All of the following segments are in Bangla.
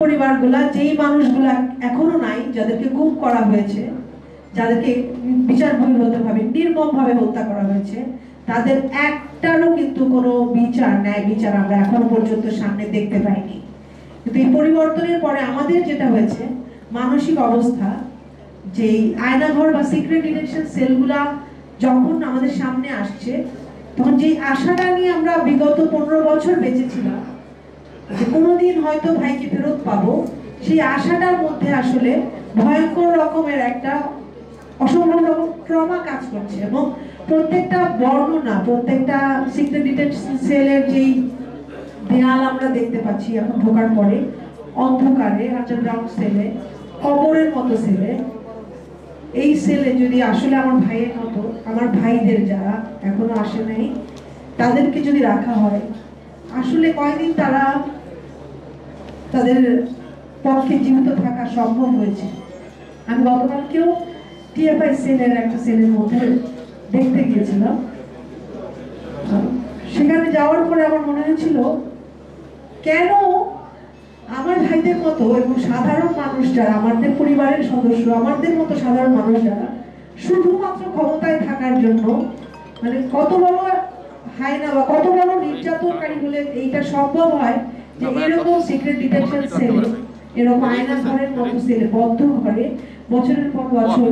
পরিবারগুলা যেই মানুষগুলা এখনো নাই, যাদেরকে গুম করা হয়েছে, যাদেরকে বিচার বহির্ভূতভাবে নির্মমভাবে হত্যা করা হয়েছে, তাদের একটারও কিন্তু কোনো বিচার, ন্যায় বিচার আমরা এখনো পর্যন্ত সামনে দেখতে পাইনি। কিন্তু এই পরিবর্তনের পরে আমাদের যেটা হয়েছে, মানসিক অবস্থা, যে আয়নাঘর বা সিক্রেট ডিটেনশন সেলগুলা যখন আমাদের সামনে আসছে, তখন যে আশাটা নিয়ে আমরা বিগত 15 বছর বেঁচেছিলাম যে কোনোদিন হয়তো ভাইকে ফেরত পাবো, সেই আশাটার মধ্যে আসলে ভয়ঙ্কর রকমের একটা অসম্ভব রকম ট্রমা কাজ করছে। এবং প্রত্যেকটা বর্ণনা, প্রত্যেকটা সিক্রেট ডিটেনশন সেলের যেই দেয়াল আমরা দেখতে পাচ্ছি এখন ঢোকার পরে, অন্ধকারে আন্ডারগ্রাউন্ড সেলে, কবরের মতো সেলে, এই সেলে যদি আসলে আমার ভাইয়ের মতো, আমার ভাইদের যারা এখনো আসে নাই, তাদেরকে যদি রাখা হয়, আসলে কয়দিন তারা তাদের পক্ষে জীবিত থাকা সম্ভব হয়েছে। আমি গতকালকেও টিএফআই সেলের একটা সেলের মধ্যে দেখতে গিয়েছিলাম। সেখানে যাওয়ার পরে আমার মনে হয়েছিল, কেন আমার ভাইদের মতো এবং সাধারণ মানুষ যারা, আমাদের পরিবারের সদস্য, আমাদের মতো সাধারণ মানুষ যারা শুধুমাত্র ক্ষমতায় থাকার জন্য, মানে কত বড় হায়না বা কত বড় নির্যাতনকারী হলে এইটা সম্ভব হয় যে এরকম সিক্রেট ডিটেনশন সেলে, এরকম আয়না ঘরের মতো সেলে, বদ্ধ ঘরে বছরের পর বছর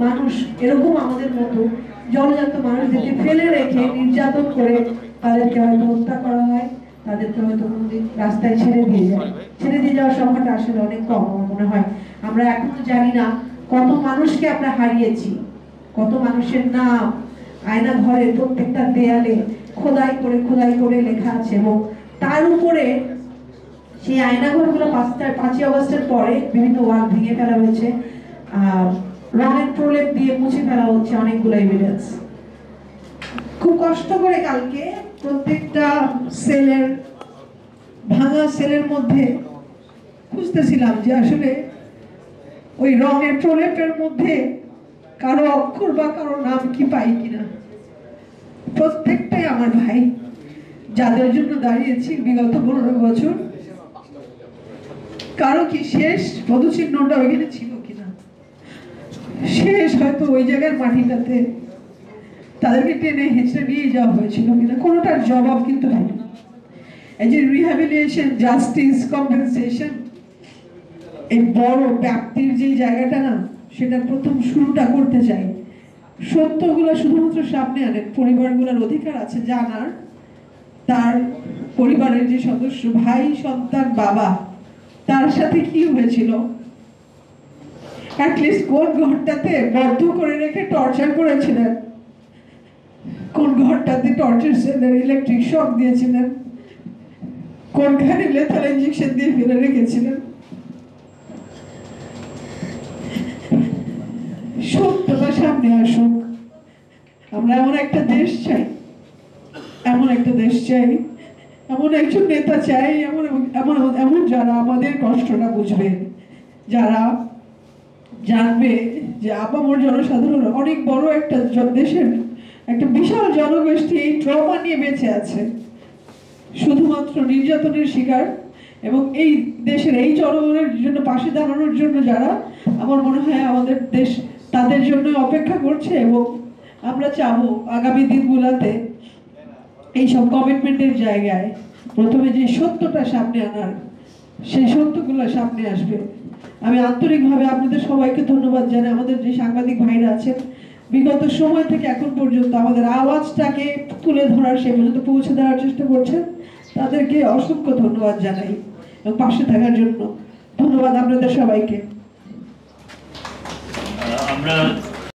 মানুষ এরকম আমাদের মতো জলজান্ত মানুষদেরকে ফেলে রেখে নির্যাতন করে তাদেরকে হয়তো হত্যা করা হয়, তাদেরকে হয়তো কোনোদিন রাস্তায় ছেড়ে দিয়ে যায়। ছেড়ে দিয়ে যাওয়ার সংখ্যাটা আসলে অনেক কম আমার মনে হয়। আমরা এখনো জানি না কত মানুষকে আমরা হারিয়েছি, কত মানুষের নাম আয়না ঘরের প্রত্যেকটা দেয়ালে খোদাই করে লেখা আছে। এবং তার উপরে সেই আয়নাঘরগুলো 5ই আগস্টের পরে বিভিন্ন ওয়াল ভেঙে ফেলা হয়েছে, রঙের প্রলেপ দিয়ে মুছে ফেলা হচ্ছে অনেকগুলো এভিডেন্স। খুব কষ্ট করে কালকে প্রত্যেকটা সেলের, ভাঙা সেলের মধ্যে খুঁজতেছিলাম যে আসলে ওই রঙের প্রলেপের মধ্যে কারো অক্ষর বা কারো নাম কি পাই কিনা। প্রত্যেকটাই আমার ভাই, যাদের জন্য দাঁড়িয়েছি বিগত 15 বছর। কারো কি শেষ পদচিহ্নটা ওইখানে ছিল কিনা, শেষ হয়তো ওই জায়গার মাটিটাতে তাদেরকে টেনে হেঁচড়ে নিয়ে যাওয়া হয়েছিল কিনা, কোনোটার জবাব কিন্তু নেই। এই যে রিহ্যাবিলিটেশন, জাস্টিস, কম্পেনসেশন, এই বড় ব্যাপ্তির যে জায়গাটা না, সেটা প্রথম শুরুটা করতে চাই। সত্যগুলো শুধুমাত্র সামনে আনেন, পরিবারগুলোর অধিকার আছে জানার, তার পরিবারের যে সদস্য, ভাই, সন্তান, বাবা, তার সাথে কি হয়েছিল, অ্যাটলিস্ট কোন ঘরটাতে বদ্ধ করে রেখে টর্চার করেছিলেন, কোন ঘরটাতে টর্চার সেলের ইলেকট্রিক শক দিয়েছিলেন, কোনখানে লেথাল ইনজেকশন দিয়ে ফেলে রেখেছিলেন। সত্যটা সামনে আসুক। আমরা এমন একটা দেশ চাই, এমন একটা দেশ চাই, এমন একজন নেতা চাই, এমন এমন এমন যারা আমাদের কষ্টটা বুঝবে, যারা জানবে যে আপামর জনসাধারণ, অনেক বড় একটা দেশের একটা বিশাল জনগোষ্ঠী এই ট্রমা নিয়ে বেঁচে আছে, শুধুমাত্র নির্যাতনের শিকার। এবং এই দেশের এই জনগণের জন্য পাশে দাঁড়ানোর জন্য যারা, আমার মনে হয় আমাদের দেশ তাদের জন্য অপেক্ষা করছে। এবং আমরা চাবো আগামী দিনগুলোতে এইসব কমিটমেন্টের জায়গায় প্রথমে যে সত্যটা সামনে আনার, সেই সত্যগুলো সামনে আসবে। আমি আন্তরিকভাবে আপনাদের সবাইকে ধন্যবাদ জানাই। আমাদের যে সাংবাদিক ভাইরা আছেন, বিগত সময় থেকে এখন পর্যন্ত আমাদের আওয়াজটাকে তুলে ধরার, সে পর্যন্ত পৌঁছে দেওয়ার চেষ্টা করছেন, তাদেরকে অসংখ্য ধন্যবাদ জানাই এবং পাশে থাকার জন্য ধন্যবাদ আপনাদের সবাইকে। আমরা